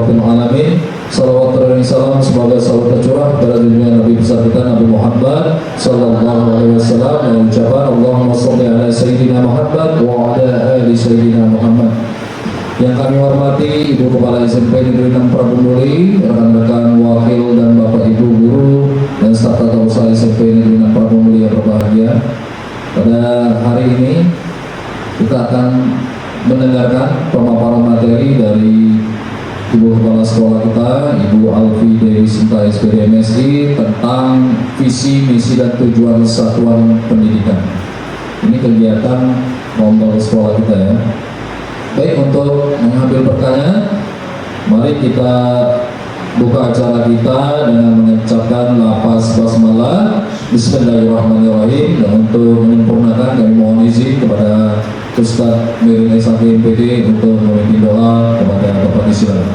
rabbil alamin. Salawat dan salam semoga selalu tercurah pada dunia Nabi besar kita Nabi Muhammad sallallahu alaihi wasallam, dan ucapan Allahumma shalli ala sayyidina Muhammad wa ala ali sayyidina Muhammad. Yang kami hormati Ibu Kepala SMP Negeri 6 Prabu Muli, rekan-rekan wakil dan Bapak Ibu guru dan staf tata usaha SMP Negeri 6 Prabu Muli yang berbahagia. Pada hari ini kita akan mendengarkan pemaparan materi dari Ibu Kepala Sekolah kita, Ibu Alfi Dewi Sinta SPD MSI, tentang visi, misi, dan tujuan satuan pendidikan. Ini kegiatan ngobrol sekolah kita ya. Baik, untuk mengambil pertanyaan, mari kita buka acara kita dengan mengucapkan lafaz basmalah Bismillahirrahmanirrahim. Dan untuk menyempurnakan kami mohon izin kepada Ustadz Mirin SAK MPD untuk memimpin doa kepada Bapak disilakan.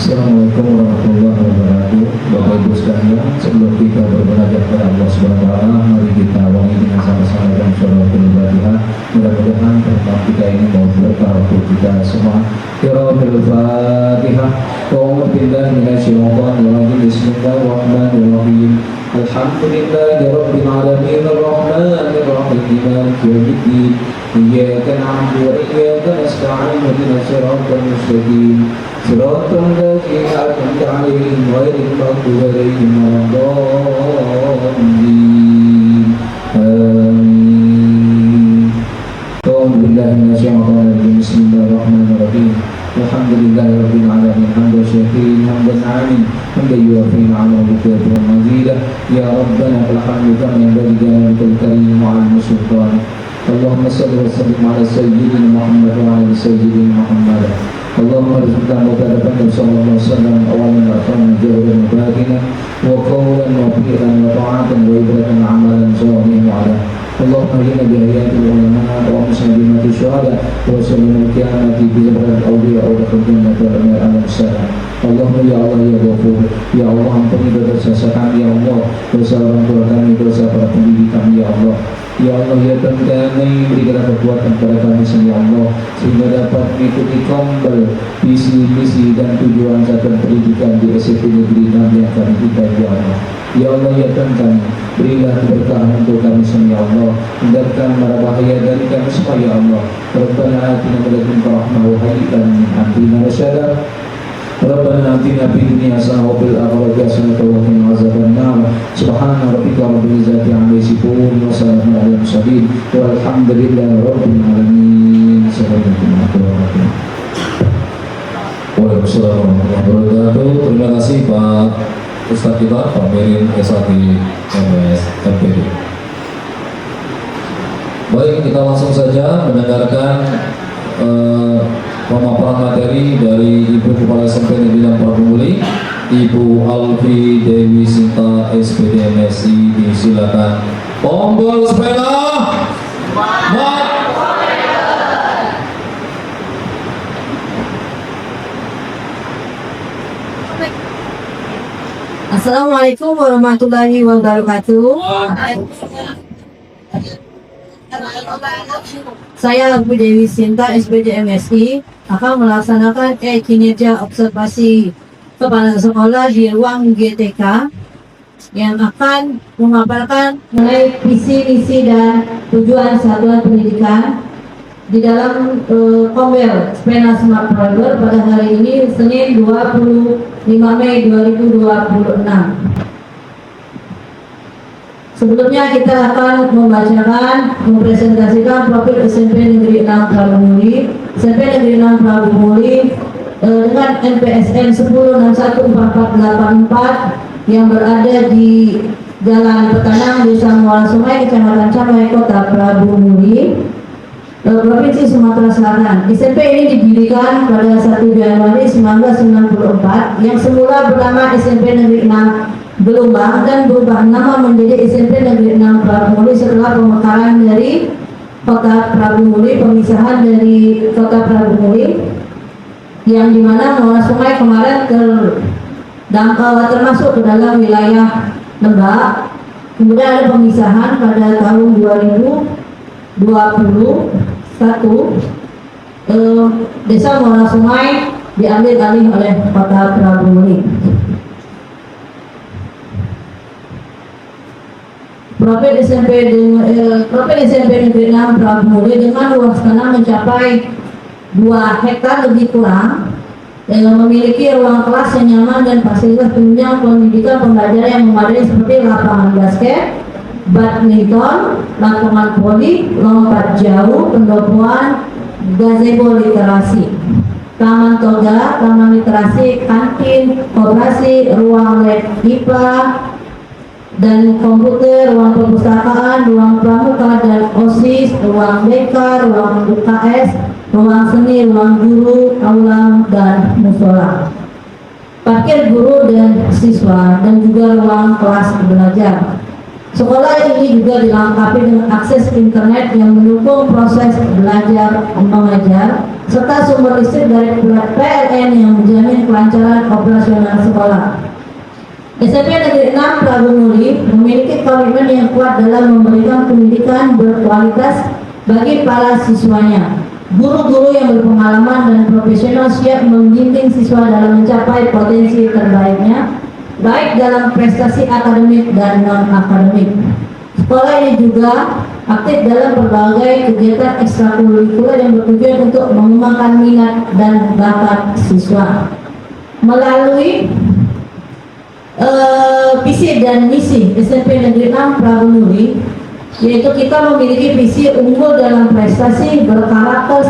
Assalamualaikum warahmatullahi wabarakatuh. Bapak Ibu sekalian, sebelum kita bermunajat kepada Allah Subhanahu wa taala, mari kita awali dengan sama-sama dalam suratul Fatihah. Mudah-mudahan pertemuan kita ini mau berkah untuk kita semua. Suratul Fatihah. A'udzu billahi minasyaitonir rajim. Bismillahirrahmanirrahim. Alhamdulillahi rabbil alamin arrahmanir rahim maliki yaumiddin. Iyyaka na'budu wa iyyaka nasta'in ihdinas siratal mustaqim. Siratal ladzina an'amta 'alaihim ghairil maghdubi 'alaihim waladdallin. Amin. A'udzu billahi minasyaitonir rajim. Bismillahirrahmanirrahim. Alhamdulillahirabbil alamin hamdan syakirin hamdan 'alimin hamdan yuwafi ni'amahu wa mazidah. Ya rabbana alhamdu kama yanbaghi li jalalil karim wa 'ala sultan. Allahumma shalli wa sallim 'ala sayyidina Muhammad wa 'ala sayyidina Muhammad. Allahumma rizqna mutadabban sallallahu alaihi wasallam awalan wa akhiran jawaban wa batina wa qawlan wa fi'lan wa ta'atan wa ibratan 'amalan salihan wa 'ala. Allahumma inna bi ayatil ulama wa muslimati syuhada wa sallimul qiyamati bi zabril awliya wa khudjannati wa alam salam. Allahumma ya Allah ya Ghafur, ya Allah ampuni dosa-dosa kami ya Allah, dosa orang tua kami, dosa para pendidik kami ya Allah. Ya Allah ya Tuhan kami, berikanlah kekuatan kepada kami ya Allah, sehingga dapat mengikuti kembali visi-misi dan tujuan satuan pendidikan di SMP Negeri 6 yang kami kita ya Allah. Ya Allah ya Tuhan kami, berilah keberkahan untuk kami semua ya Allah, hindarkan mara bahaya dari kami semua ya Allah. Rabbana atina min ladunka rahmah wa hayyi lana min amrina rasyada. Rabbana atina fid dunya hasanah wa fil akhirati hasanah wa qina azabannar. Subhana rabbika rabbil izzati amma yasifun wa salamun alal mursalin walhamdulillahi rabbil alamin. Waalaikumsalam warahmatullahi wabarakatuh. Terima kasih Pak Ustadz kita, Pak Mirin SAK MPD. Baik, kita langsung saja mendengarkan pemaparan materi dari Ibu Kepala SMP Negeri 6 Prabu Muli, Ibu Alfi Dewi Sinta SPD MSI. Disilakan. Tombol sepeda. Assalamualaikum warahmatullahi wabarakatuh. Saya Bu Dewi Sinta SPD MSI akan melaksanakan kinerja observasi kepala sekolah di ruang GTK yang akan memaparkan mengenai visi, misi, dan tujuan satuan pendidikan di dalam Komber Spena Smart Fiber pada hari ini Senin 25 Mei 2026. Sebelumnya kita akan mempresentasikan profil SMP Negeri 6 Prabu Muli. SMP Negeri 6 Prabu Muli dengan NPSN 10614484 yang berada di Jalan Petanang, Desa Muara Sungai, Kecamatan Camai, Kota Prabu Muli, Provinsi Sumatera Selatan. SMP ini didirikan pada 1 Januari 1994 yang semula bernama SMP Negeri 6 Gelombang dan berubah nama menjadi SMP Negeri 6 Prabu Muli setelah pemekaran dari Kota Prabu Muli, pemisahan dari Kota Prabu Muli, yang dimana Muara Sungai kemarin termasuk ke dalam wilayah Lembak, Kemudian ada pemisahan pada tahun 2021, Desa Muara Sungai diambil alih oleh Kota Prabu Muli. Profil SMP Negeri 6 Prabu Muli dengan luas tanah mencapai 2 hektar lebih kurang, memiliki ruang kelas yang nyaman dan fasilitas penunjang pendidikan pembelajaran yang memadai seperti lapangan basket, badminton, lapangan voli, lompat jauh, pendopoan, gazebo literasi, taman toga, taman literasi, kantin, koperasi, ruang lab IPA dan komputer, ruang perpustakaan, ruang pramuka dan OSIS, ruang BK, ruang UKS, ruang seni, ruang guru, aula dan musola, parkir guru dan siswa, dan juga ruang kelas belajar. Sekolah ini juga dilengkapi dengan akses internet yang mendukung proses belajar mengajar serta sumber listrik dari PLN yang menjamin kelancaran operasional sekolah. SMP Negeri 6 Prabu Muli memiliki komitmen yang kuat dalam memberikan pendidikan berkualitas bagi para siswanya. Guru-guru yang berpengalaman dan profesional siap membimbing siswa dalam mencapai potensi terbaiknya, baik dalam prestasi akademik dan non-akademik. Sekolah ini juga aktif dalam berbagai kegiatan ekstrakurikuler yang bertujuan untuk mengembangkan minat dan bakat siswa. Melalui visi dan misi SMP Negeri 6 Prabu Muli, yaitu kita memiliki visi unggul dalam prestasi, berkarakter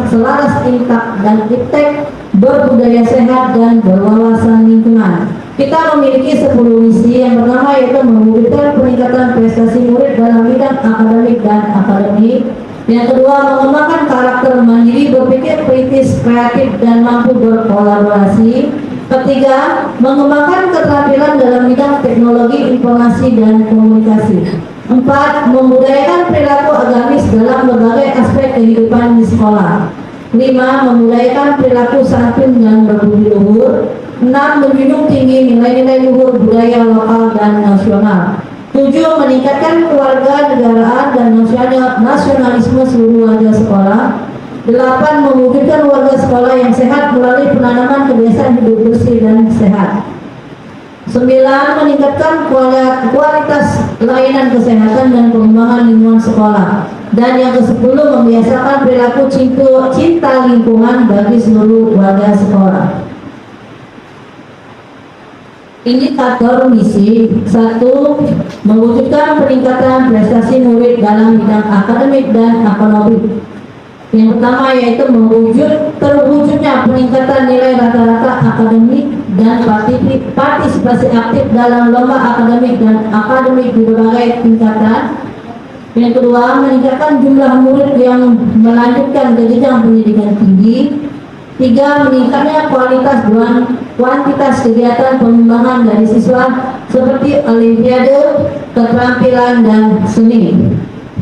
selaras tingkat dan iptek, berbudaya sehat dan berwawasan lingkungan. Kita memiliki 10 misi yang pertama yaitu mewujudkan peningkatan prestasi murid dalam bidang akademik dan akademik. Yang kedua, mengembangkan karakter mandiri, berpikir kritis, kreatif dan mampu berkolaborasi. Ketiga, mengembangkan keterampilan dalam bidang teknologi, informasi dan komunikasi. 4. Membudayakan perilaku agamis dalam berbagai aspek kehidupan di sekolah. 5. Membudayakan perilaku santun dan berbudi luhur. 6. Menjunjung tinggi nilai-nilai luhur budaya lokal dan nasional. 7. Meningkatkan keluarga negaraan dan nasionalisme seluruh warga sekolah. 8. Mewujudkan warga sekolah yang sehat melalui penanaman kebiasaan hidup bersih dan sehat. 9. Meningkatkan kualitas layanan kesehatan dan pengembangan lingkungan sekolah. Dan yang ke-10, membiasakan perilaku cinta lingkungan bagi seluruh warga sekolah. Indikator misi. 1. Mewujudkan peningkatan prestasi murid dalam bidang akademik dan ekonomi. Yang pertama yaitu terwujudnya peningkatan nilai rata-rata akademik dan partisipasi aktif dalam lomba akademik dan akademik di berbagai tingkatan. Yang kedua, meningkatkan jumlah murid yang melanjutkan ke jenjang pendidikan tinggi. 3. Meningkatnya kualitas dan kuantitas kegiatan pengembangan dari siswa seperti olimpiade, keterampilan dan seni.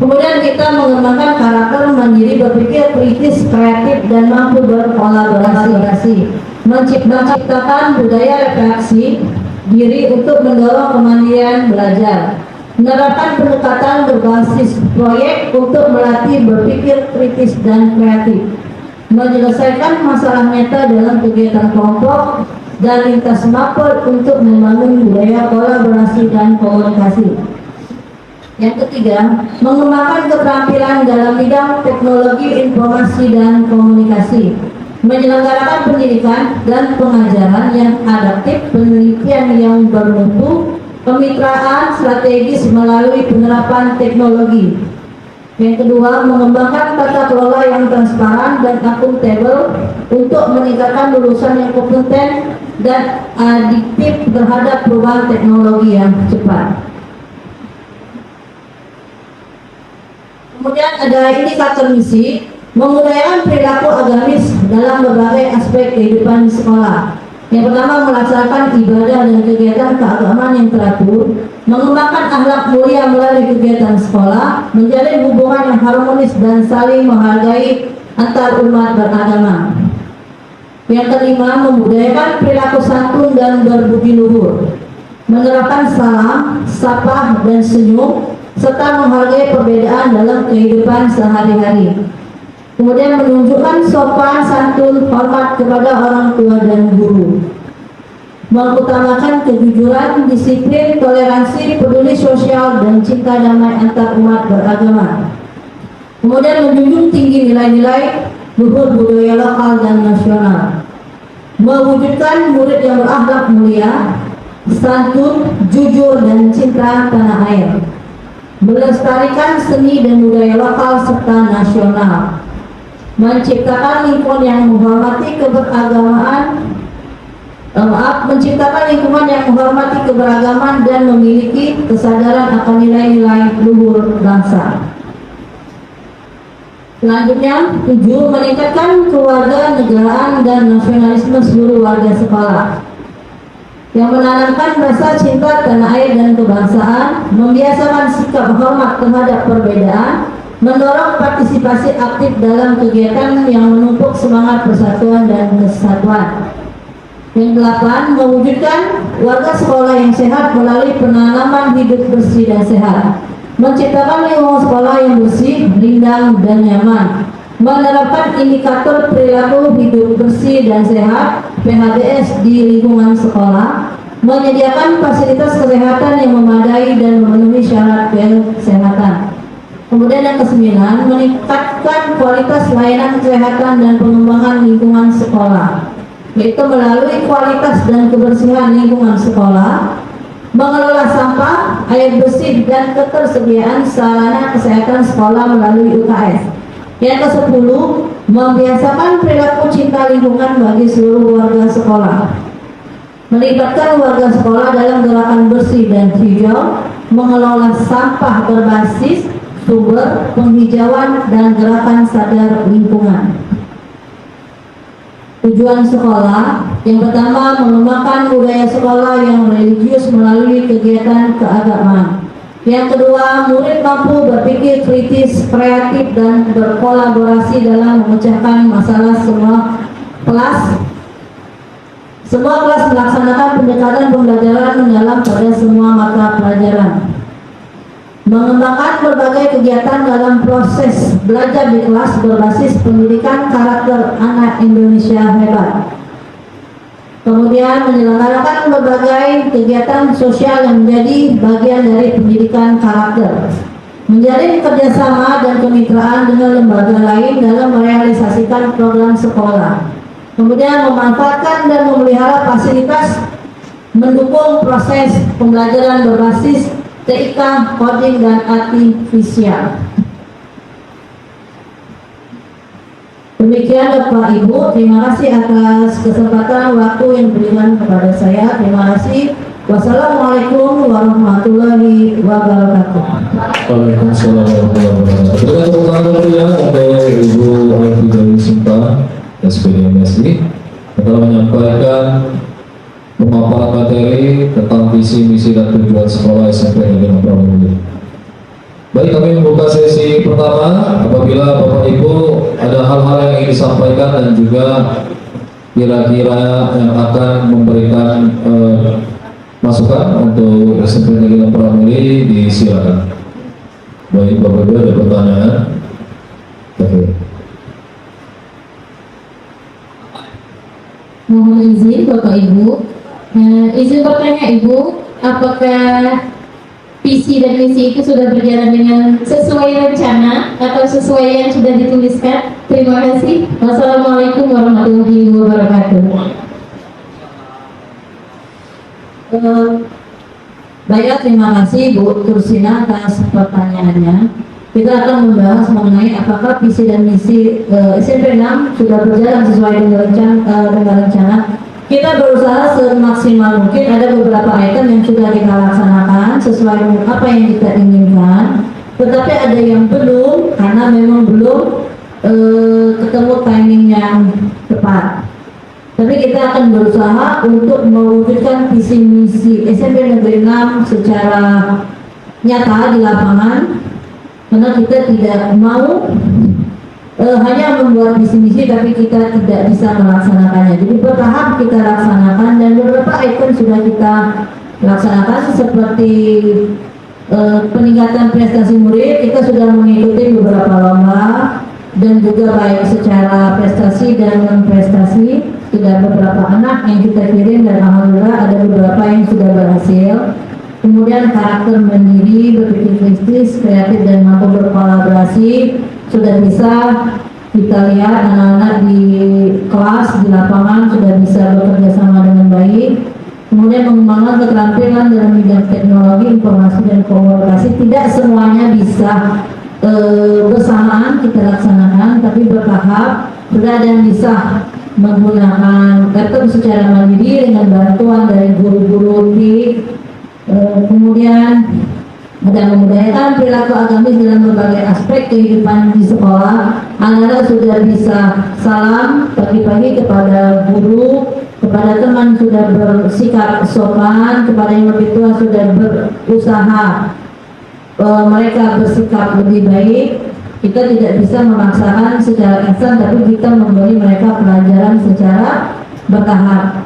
Kemudian kita mengembangkan karakter mandiri, berpikir kritis, kreatif dan mampu berkolaborasi. Menciptakan budaya refleksi diri untuk mendorong kemandirian belajar. Menerapkan pendekatan berbasis proyek untuk melatih berpikir kritis dan kreatif. Menyelesaikan masalah nyata dalam kegiatan kelompok dan lintas mapel untuk membangun budaya kolaborasi dan komunikasi. Yang ketiga, mengembangkan keterampilan dalam bidang teknologi informasi dan komunikasi. Menyelenggarakan pendidikan dan pengajaran yang adaptif, penelitian yang bermutu, kemitraan strategis melalui penerapan teknologi. Yang kedua, mengembangkan tata kelola yang transparan dan akuntabel untuk meningkatkan lulusan yang kompeten dan adiktif terhadap perubahan teknologi yang cepat. Kemudian ada indikator misi, membudayakan perilaku agamis dalam berbagai aspek kehidupan di sekolah. Yang pertama, melaksanakan ibadah dan kegiatan keagamaan yang teratur, mengembangkan akhlak mulia melalui kegiatan sekolah, menjalin hubungan yang harmonis dan saling menghargai antar umat beragama. Yang kelima, membudayakan perilaku santun dan berbudi luhur. menerapkan salam, sapa, dan senyum, serta menghargai perbedaan dalam kehidupan sehari-hari. Kemudian menunjukkan sopan, santun, hormat kepada orang tua dan guru. Mengutamakan kejujuran, disiplin, toleransi, peduli sosial, dan cinta damai antar umat beragama. Kemudian menjunjung tinggi nilai-nilai luhur budaya lokal dan nasional. Mewujudkan murid yang berakhlak mulia, santun, jujur, dan cinta tanah air. Melestarikan seni dan budaya lokal serta nasional. Menciptakan lingkungan yang menghormati keberagamaan menciptakan lingkungan yang menghormati keberagaman dan memiliki kesadaran akan nilai-nilai luhur bangsa. Selanjutnya, 7. Meningkatkan keluarga negaraan dan nasionalisme seluruh warga sekolah, yang menanamkan rasa cinta tanah air dan kebangsaan, membiasakan sikap hormat terhadap perbedaan, mendorong partisipasi aktif dalam kegiatan yang menumpuk semangat persatuan dan kesatuan. Yang 8. Mewujudkan warga sekolah yang sehat melalui penanaman hidup bersih dan sehat, menciptakan lingkungan sekolah yang bersih, rindang, dan nyaman, menerapkan indikator perilaku hidup bersih dan sehat (PHBS) di lingkungan sekolah, menyediakan fasilitas kesehatan yang memadai dan memenuhi syarat kesehatan. Kemudian yang ke-9, meningkatkan kualitas layanan kesehatan dan pengembangan lingkungan sekolah, yaitu melalui kualitas dan kebersihan lingkungan sekolah, mengelola sampah, air bersih, dan ketersediaan sarana kesehatan sekolah melalui UKS. Yang ke-10, membiasakan perilaku cinta lingkungan bagi seluruh warga sekolah, melibatkan warga sekolah dalam gerakan bersih dan hijau, mengelola sampah berbasis sumber, penghijauan, dan gerakan sadar lingkungan. Tujuan sekolah yang pertama, mengembangkan budaya sekolah yang religius melalui kegiatan keagamaan. Yang kedua, murid mampu berpikir kritis, kreatif, dan berkolaborasi dalam memecahkan masalah semua kelas. Semua kelas melaksanakan pendekatan pembelajaran mendalam pada semua mata pelajaran. Mengembangkan berbagai kegiatan dalam proses belajar di kelas berbasis pendidikan karakter anak Indonesia hebat. Kemudian menyelenggarakan berbagai kegiatan sosial yang menjadi bagian dari pendidikan karakter. Menjalin kerjasama dan kemitraan dengan lembaga lain dalam merealisasikan program sekolah. Kemudian memanfaatkan dan memelihara fasilitas mendukung proses pembelajaran berbasis TIK, coding, dan artifisial. Demikian Bapak Ibu, terima kasih atas kesempatan waktu yang diberikan kepada saya. Terima kasih. Wassalamualaikum warahmatullahi wabarakatuh. Waalaikumsalam warahmatullahi wabarakatuh. Dengan tepuk tangan dulu untuk Ibu Alfi dari Simpa SPDMSI yang telah menyampaikan pemaparan materi tentang visi, misi, dan tujuan sekolah SMP Negeri Pramugari. Baik, kami membuka sesi pertama. Apabila Bapak Ibu ada hal-hal yang ingin disampaikan dan juga kira-kira yang akan memberikan masukan untuk SMP Negeri Pramugari, disilakan. Baik, Bapak Ibu ada pertanyaan? Oke. Mohon izin Bapak Ibu. Izin bertanya Ibu, apakah visi dan misi itu sudah berjalan dengan sesuai rencana atau sesuai yang sudah dituliskan? Terima kasih. Wassalamualaikum warahmatullahi wabarakatuh. Baiklah, terima kasih Bu Tursina atas pertanyaannya. Kita akan membahas mengenai apakah visi dan misi SMP 6 sudah berjalan sesuai dengan rencana. Kita berusaha semaksimal mungkin. Ada beberapa item yang sudah kita laksanakan sesuai dengan apa yang kita inginkan, tetapi ada yang belum karena memang belum ketemu timing yang tepat. Tapi kita akan berusaha untuk mewujudkan visi misi SMP Negeri 6 secara nyata di lapangan, karena kita tidak mau hanya membuat visi misi tapi kita tidak bisa melaksanakannya. Jadi bertahap kita laksanakan dan beberapa item sudah kita laksanakan seperti peningkatan prestasi murid. Kita sudah mengikuti beberapa lomba dan juga baik secara prestasi dan non prestasi. Sudah beberapa anak yang kita kirim dan alhamdulillah ada beberapa yang sudah berhasil. Kemudian karakter mandiri, berpikir kritis, kreatif dan mampu berkolaborasi sudah bisa kita lihat anak-anak di kelas, di lapangan sudah bisa bekerja sama dengan baik. Kemudian mengembangkan keterampilan dalam bidang teknologi, informasi dan komunikasi. Tidak semuanya bisa bersamaan kita laksanakan, tapi bertahap. Sudah ada yang bisa menggunakan laptop secara mandiri dengan bantuan dari guru-guru TIK. Kemudian ada memudahkan perilaku agamis dalam berbagai aspek kehidupan di sekolah. Anak-anak sudah bisa salam pagi-pagi kepada guru, kepada teman sudah bersikap sopan, kepada yang lebih tua sudah berusaha mereka bersikap lebih baik. Kita tidak bisa memaksakan secara instan, tapi kita memberi mereka pelajaran secara bertahap.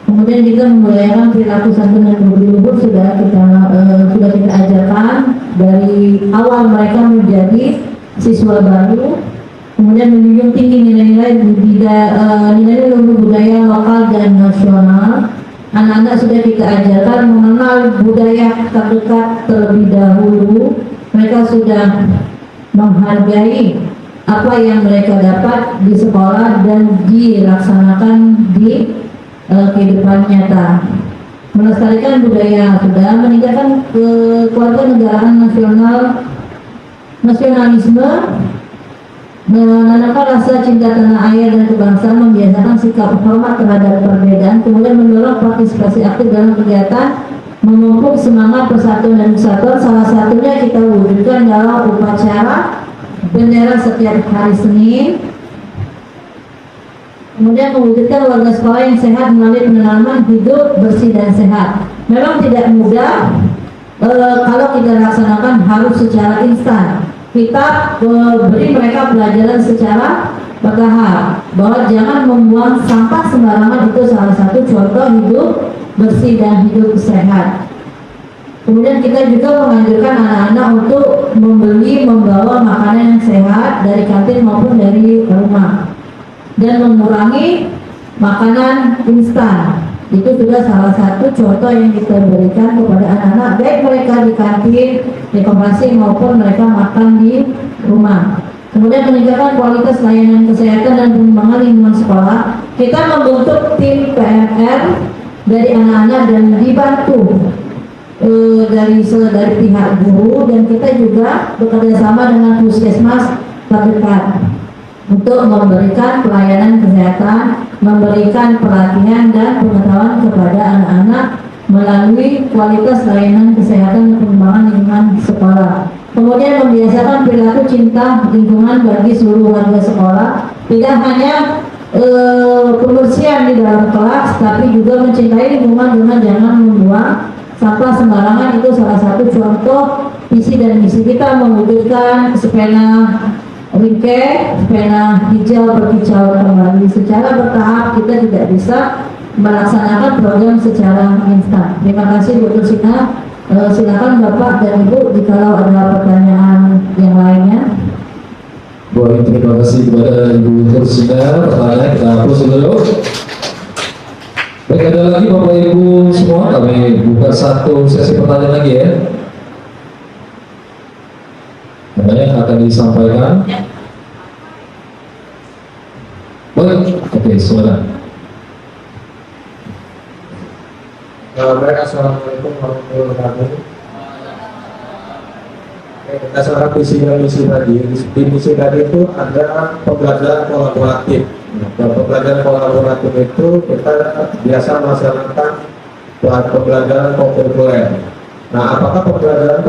Kemudian kita memulaikan perilaku santun dan luhur sudah kita ajarkan dari awal mereka menjadi siswa baru. Kemudian menjunjung tinggi nilai-nilai luhur budaya lokal dan nasional. Anak-anak sudah kita ajarkan mengenal budaya terdekat terlebih dahulu. Mereka sudah menghargai apa yang mereka dapat di sekolah dan dilaksanakan di kehidupan nyata. Melestarikan budaya sudah, meningkatkan kewarganegaraan nasionalisme, menanamkan rasa cinta tanah air dan kebangsaan, membiasakan sikap hormat terhadap perbedaan, kemudian mendorong partisipasi aktif dalam kegiatan, memupuk semangat persatuan dan kesatuan. Salah satunya kita wujudkan dalam upacara bendera setiap hari Senin. Kemudian mewujudkan warga sekolah yang sehat melalui penanaman hidup bersih dan sehat. Memang tidak mudah kalau kita laksanakan harus secara instan. Kita beri mereka pelajaran secara bertahap bahwa jangan membuang sampah sembarangan, itu salah satu contoh hidup bersih dan hidup sehat. Kemudian kita juga menganjurkan anak-anak untuk membawa makanan yang sehat dari kantin maupun dari rumah dan mengurangi makanan instan. Itu juga salah satu contoh yang kita berikan kepada anak-anak, baik mereka di kantin, di koperasi maupun mereka makan di rumah. Kemudian meningkatkan kualitas layanan kesehatan dan pengembangan lingkungan sekolah. Kita membentuk tim PMR dari anak-anak dan dibantu dari pihak guru, dan kita juga bekerja sama dengan puskesmas terdekat untuk memberikan pelayanan kesehatan, memberikan pelatihan dan pengetahuan kepada anak-anak melalui kualitas layanan kesehatan dan pengembangan lingkungan sekolah. Kemudian membiasakan perilaku cinta lingkungan bagi seluruh warga sekolah, tidak hanya kebersihan di dalam kelas, tapi juga mencintai lingkungan dengan jangan membuang sampah sembarangan. Itu salah satu contoh visi dan misi kita, mewujudkan sepeda wingke, sepeda hijau berkicau kembali. Secara bertahap, kita tidak bisa melaksanakan program secara instan. Terima kasih Bu Tursina. Silakan Bapak dan Ibu jika ada pertanyaan yang lainnya. Baik, terima kasih kepada Ibu Tursina. Pertanyaan kita hapus dulu. Baik, ada lagi Bapak Ibu semua, kami buka satu sesi pertanyaan lagi ya. Pertanyaan akan disampaikan. Baik, oke, silakan. Assalamualaikum warahmatullahi wabarakatuh. Berdasarkan visi dan misi tadi, di misi tadi itu ada pembelajaran kolaboratif. Pembelajaran kolaboratif itu kita biasa melaksanakan pembelajaran populer. Nah, apakah pembelajaran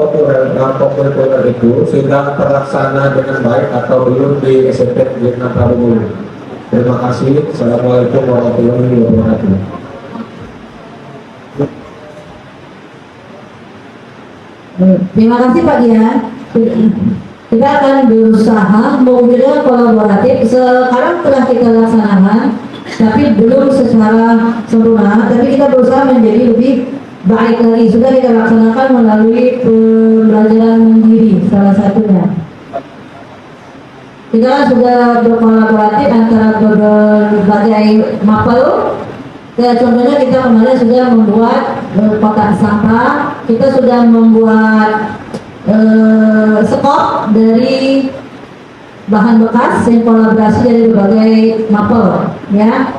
populer itu sudah terlaksana dengan baik atau belum di SMP Negeri Prabu Muli? Terima kasih. Assalamualaikum warahmatullahi wabarakatuh. Terima kasih Pak Dian. Kita akan berusaha mewujudkan kolaboratif. Sekarang telah kita laksanakan, tapi belum secara sempurna. Tapi kita berusaha menjadi lebih baik lagi sudah kita laksanakan melalui pembelajaran mandiri salah satunya. Kita sudah berkolaborasi antara berbagai mapel. Contohnya kita kemarin sudah membuat kotak sampah, kita sudah membuat skop dari bahan bekas yang kolaborasi dari berbagai mapel, ya.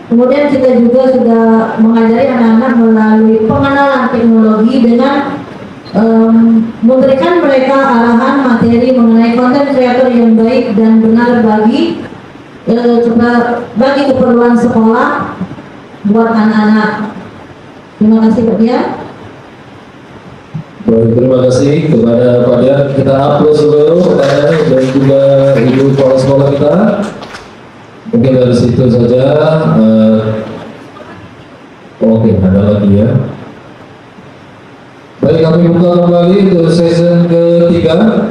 Kemudian kita juga sudah mengajari anak-anak melalui pengenalan teknologi dengan memberikan mereka arahan materi mengenai konten kreator yang baik dan benar bagi keperluan sekolah buat anak-anak. Terima kasih Pak Dia. Baik, terima kasih kepada Pak Dia. Kita upload seluruh pertanyaan dan juga ibu kepala sekolah kita. Mungkin dari situ saja. Oke, ada lagi ya. Baik, kami buka kembali untuk season ketiga.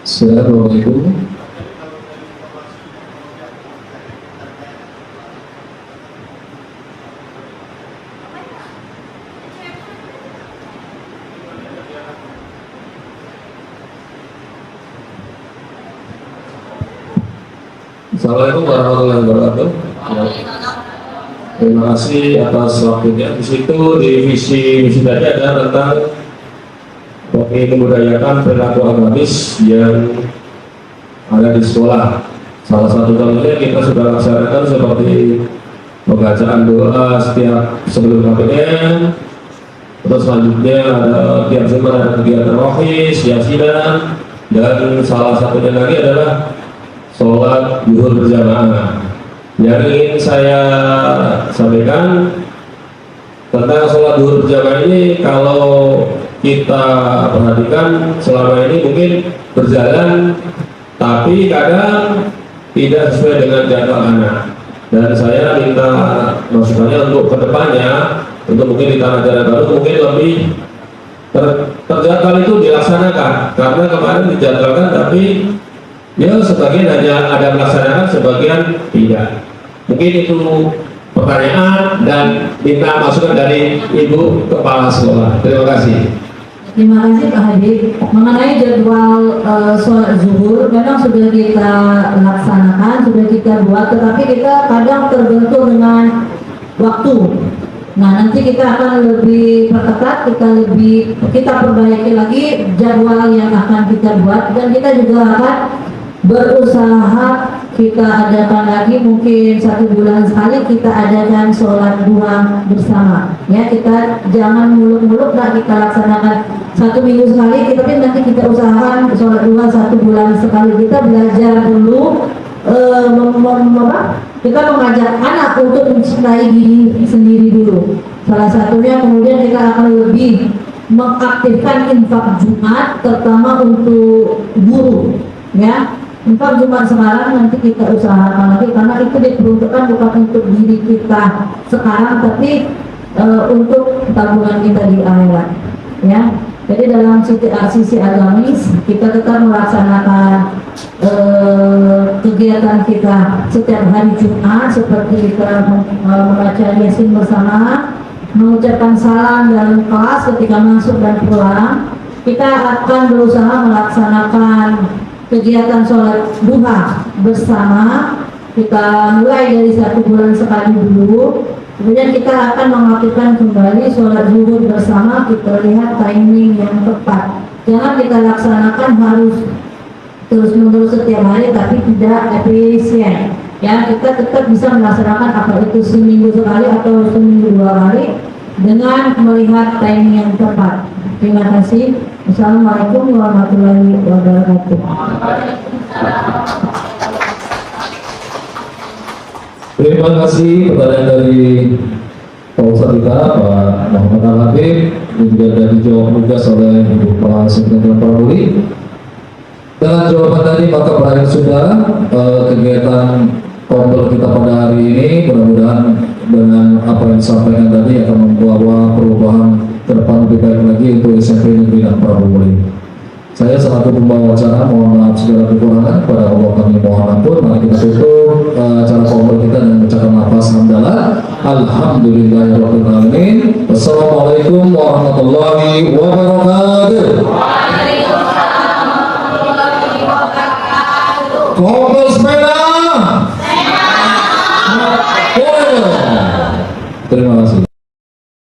Silakan Bapak Ibu. Assalamualaikum warahmatullahi wabarakatuh. Terima kasih atas waktunya. Di situ di visi tadi ada tentang membudayakan perilaku agamis yang ada di sekolah. Salah satu contohnya kita sudah laksanakan seperti pembacaan doa setiap sebelum KPM. Terus selanjutnya ada tiap Jumat ada kegiatan rohis, yasinan, dan salah satunya lagi adalah sholat zuhur berjamaah. Yang ingin saya sampaikan tentang sholat zuhur berjamaah ini, kalau kita perhatikan selama ini mungkin berjalan, tapi kadang tidak sesuai dengan jadwal anak. Dan saya minta masukannya untuk kedepannya, untuk mungkin di tanah ajaran baru mungkin lebih terjadwal itu dilaksanakan. Karena kemarin dijadwalkan tapi ya sebagian hanya ada melaksanakan, sebagian tidak. Mungkin itu pertanyaan dan minta masukan dari Ibu Kepala Sekolah. Terima kasih. Terima kasih Pak Hadi. Mengenai jadwal sholat zuhur, memang sudah kita laksanakan, sudah kita buat, tetapi kita kadang terbentur dengan waktu. Nah, nanti kita akan lebih perketat, kita perbaiki lagi jadwal yang akan kita buat, dan kita juga akan berusaha kita adakan lagi mungkin 1 bulan sekali kita adakan sholat duha bersama. Ya, kita jangan muluk-muluk, nah kita laksanakan 1 minggu sekali, tapi nanti kita usahakan sholat duha 1 bulan sekali. Kita belajar dulu, kita mengajak anak untuk mencintai diri sendiri dulu. Salah satunya, kemudian kita akan lebih mengaktifkan infak Jumat, terutama untuk guru. Ya, infak Jumat sekarang nanti kita usahakan lagi, karena itu diperuntukkan bukan untuk diri kita sekarang, tapi untuk tabungan kita di akhirat. Ya, jadi dalam sisi agamis kita tetap melaksanakan kegiatan kita setiap hari Jumat, seperti kita membaca Yasin bersama, mengucapkan salam dalam kelas ketika masuk dan pulang. Kita akan berusaha melaksanakan kegiatan sholat duha bersama. Kita mulai dari 1 bulan sekali dulu, kemudian kita akan mengaktifkan kembali sholat zuhur bersama. Kita lihat timing yang tepat, jangan kita laksanakan harus terus-menerus setiap hari tapi tidak efisien. Ya, kita tetap bisa melaksanakan apa itu seminggu sekali atau seminggu 2 kali dengan melihat timing yang tepat. Terima kasih. Assalamualaikum warahmatullahi wabarakatuh. Terima kasih pertanyaan dari Pak Ustadz kita, Pak Muhammad Al-Habib, juga dari jawab tugas oleh Ibu Kepala Sekolah Prabudi. Dengan jawaban tadi maka berakhir sudah kegiatan kompel kita pada hari ini. Mudah-mudahan dengan apa yang disampaikan tadi akan membawa perubahan ke depan lebih baik lagi untuk SMP Negeri dan Prabudi. Saya selaku pembawa acara mohon maaf segala kekurangan, kepada Allah kami mohon ampun. Mari kita tutup acara pokok kita dengan ucapan lafaz hamdalah. Alhamdulillahirabbil alamin. Wassalamualaikum warahmatullahi wabarakatuh. Kompol sepeda. Terima kasih.